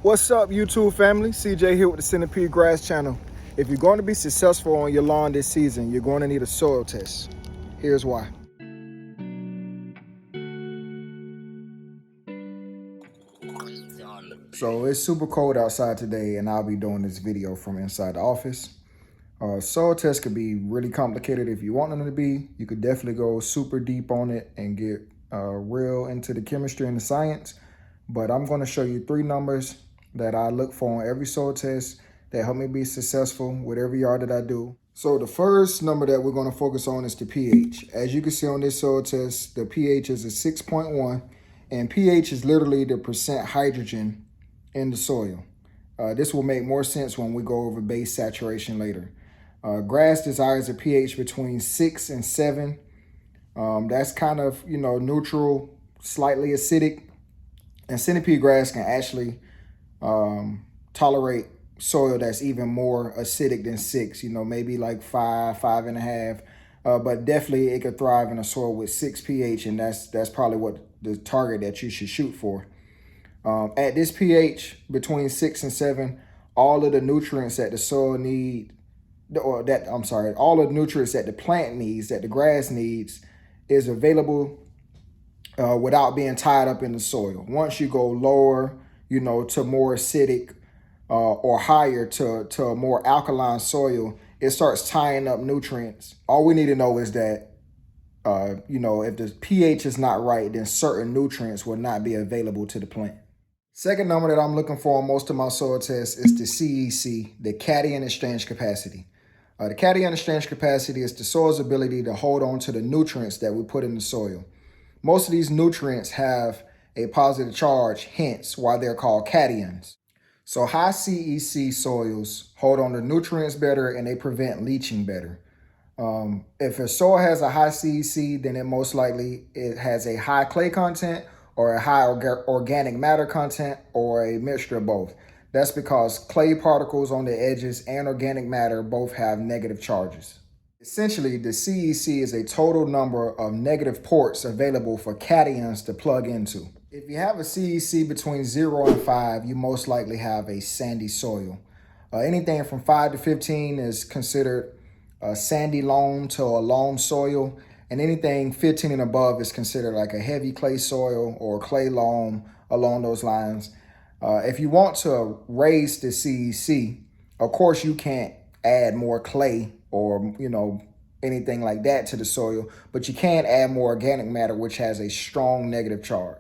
What's up, YouTube family? CJ here with the Centipede Grass channel. If you're going to be successful on your lawn this season, you're going to need a soil test. Here's why. So it's super cold outside today, and I'll be doing this video from inside the office. Soil tests could be really complicated if you want them to be. You could definitely go super deep on it and get real into the chemistry and the science. But I'm going to show you 3 numbers that I look for on every soil test that help me be successful with every yard that I do. So the first number that we're going to focus on is the pH. As you can see on this soil test, the pH is a 6.1, and pH is literally the percent hydrogen in the soil. This will make more sense when we go over base saturation later. Grass desires a pH between 6 and 7. That's kind of, neutral, slightly acidic. And centipede grass can actually tolerate soil that's even more acidic than 6, maybe like 5, 5.5. But definitely it could thrive in a soil with 6 pH, and that's probably what the target that you should shoot for. At this pH between 6 and 7, all of the nutrients that the soil need, all of the nutrients that the plant needs, that the grass needs, is available without being tied up in the soil. Once you go lower, to more acidic or higher to a more alkaline soil, it starts tying up nutrients. All we need to know is that, if the pH is not right, then certain nutrients will not be available to the plant. Second number that I'm looking for on most of my soil tests is the CEC, the cation exchange capacity. The cation exchange capacity is the soil's ability to hold on to the nutrients that we put in the soil. Most of these nutrients have a positive charge, hence why they're called cations. So high CEC soils hold on to nutrients better and they prevent leaching better. If a soil has a high CEC, then it has a high clay content or a high organic matter content or a mixture of both. That's because clay particles on the edges and organic matter both have negative charges. Essentially, the CEC is a total number of negative ports available for cations to plug into. If you have a CEC between 0 and 5, you most likely have a sandy soil. Anything from 5 to 15 is considered a sandy loam to a loam soil, and anything 15 and above is considered like a heavy clay soil or clay loam along those lines. If you want to raise the CEC, of course you can't add more clay or, anything like that to the soil, but you can add more organic matter, which has a strong negative charge.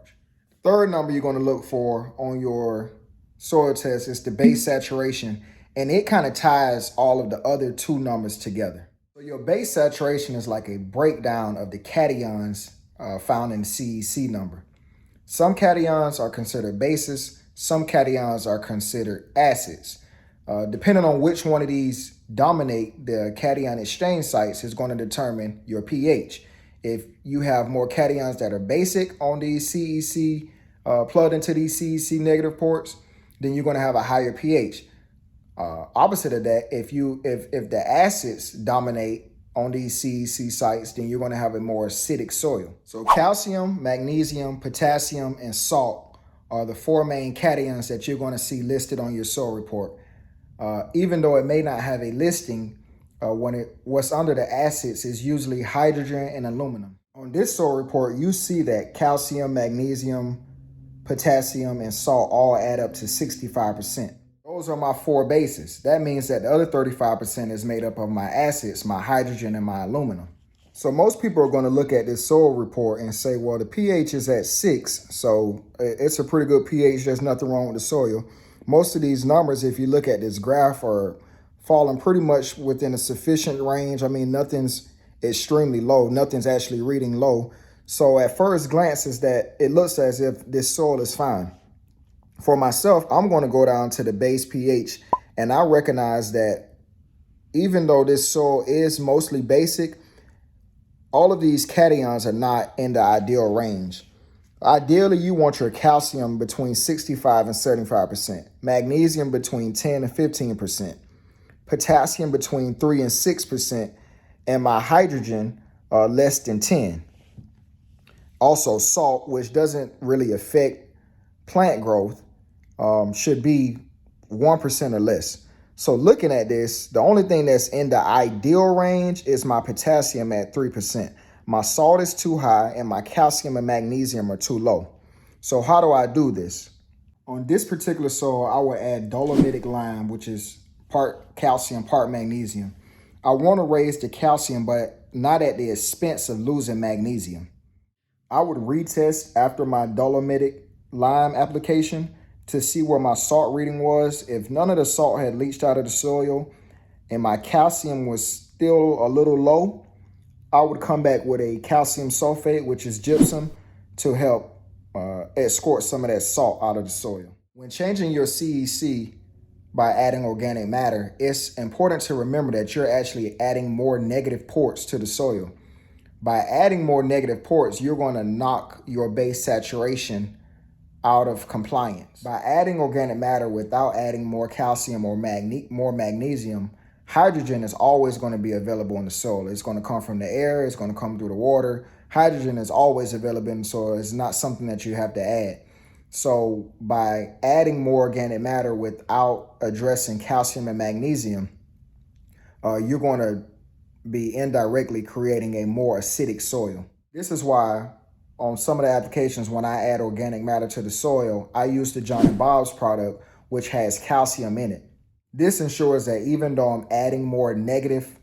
Third number you're going to look for on your soil test is the base saturation, and it kind of ties all of the other 2 numbers together. So your base saturation is like a breakdown of the cations found in the CEC number. Some cations are considered bases, some cations are considered acids. Depending on which one of these dominate the cation exchange sites is going to determine your pH. If you have more cations that are basic on these CEC, plugged into these CEC negative ports, then you're going to have a higher pH. Opposite of that, if the acids dominate on these CEC sites, then you're going to have a more acidic soil. So calcium, magnesium, potassium, and salt are the 4 main cations that you're going to see listed on your soil report. Even though it may not have a listing, what's under the acids is usually hydrogen and aluminum. On this soil report, you see that calcium, magnesium, potassium, and salt all add up to 65%. Those are my 4 bases. That means that the other 35% is made up of my acids, my hydrogen, and my aluminum. So most people are going to look at this soil report and say, well, the pH is at 6, so it's a pretty good pH. There's nothing wrong with the soil. Most of these numbers, if you look at this graph, are falling pretty much within a sufficient range. I mean, nothing's extremely low. Nothing's actually reading low. So at first glance is that it looks as if this soil is fine. For myself, I'm going to go down to the base pH, and I recognize that even though this soil is mostly basic, all of these cations are not in the ideal range. Ideally, you want your calcium between 65 and 75%, magnesium between 10 and 15%, potassium between 3 and 6%, and my hydrogen less than 10. Also salt, which doesn't really affect plant growth, should be 1% or less. So looking at this, the only thing that's in the ideal range is my potassium at 3%. My salt is too high and my calcium and magnesium are too low. So how do I do this? On this particular soil, I will add dolomitic lime, which is part calcium, part magnesium. I want to raise the calcium, but not at the expense of losing magnesium. I would retest after my dolomitic lime application to see where my salt reading was. If none of the salt had leached out of the soil and my calcium was still a little low, I would come back with a calcium sulfate, which is gypsum, to help escort some of that salt out of the soil. When changing your CEC by adding organic matter, it's important to remember that you're actually adding more negative ports to the soil. By adding more negative ports, you're going to knock your base saturation out of compliance. By adding organic matter without adding more calcium or more magnesium, hydrogen is always going to be available in the soil. It's going to come from the air. It's going to come through the water. Hydrogen is always available in the soil. It's not something that you have to add. So by adding more organic matter without addressing calcium and magnesium, you're going to be indirectly creating a more acidic soil. This is why on some of the applications, when I add organic matter to the soil, I use the John and Bob's product, which has calcium in it. This ensures that even though I'm adding more negative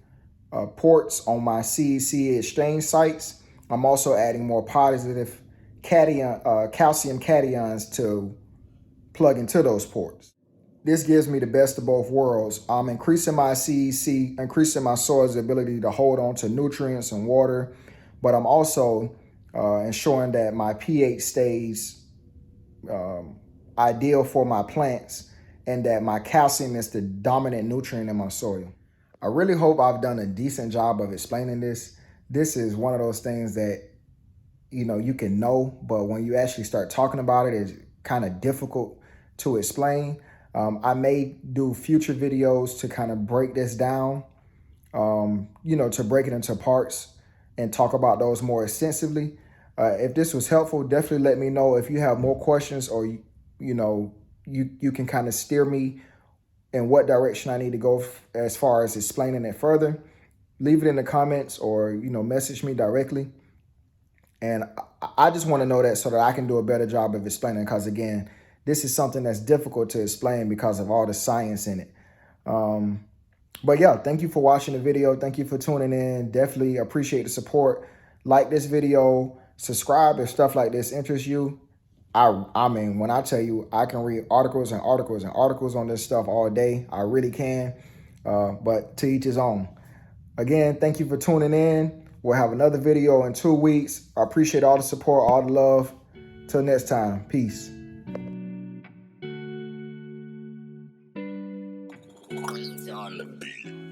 ports on my CEC exchange sites, I'm also adding more positive calcium cations to plug into those ports. This gives me the best of both worlds. I'm increasing my CEC, increasing my soil's ability to hold on to nutrients and water, but I'm also ensuring that my pH stays ideal for my plants and that my calcium is the dominant nutrient in my soil. I really hope I've done a decent job of explaining this. This is one of those things that, you can know, but when you actually start talking about it, it's kind of difficult to explain. I may do future videos to kind of break this down, to break it into parts and talk about those more extensively. If this was helpful, definitely let me know. If you have more questions or, you can kind of steer me in what direction I need to go as far as explaining it further. Leave it in the comments or, message me directly. And I just want to know that so that I can do a better job of explaining, because again, this is something that's difficult to explain because of all the science in it. But yeah, thank you for watching the video. Thank you for tuning in. Definitely appreciate the support. Like this video, subscribe if stuff like this interests you. I mean, when I tell you, I can read articles and articles and articles on this stuff all day. I really can, but to each his own. Again, thank you for tuning in. We'll have another video in 2 weeks. I appreciate all the support, all the love. Till next time, peace. On the beat.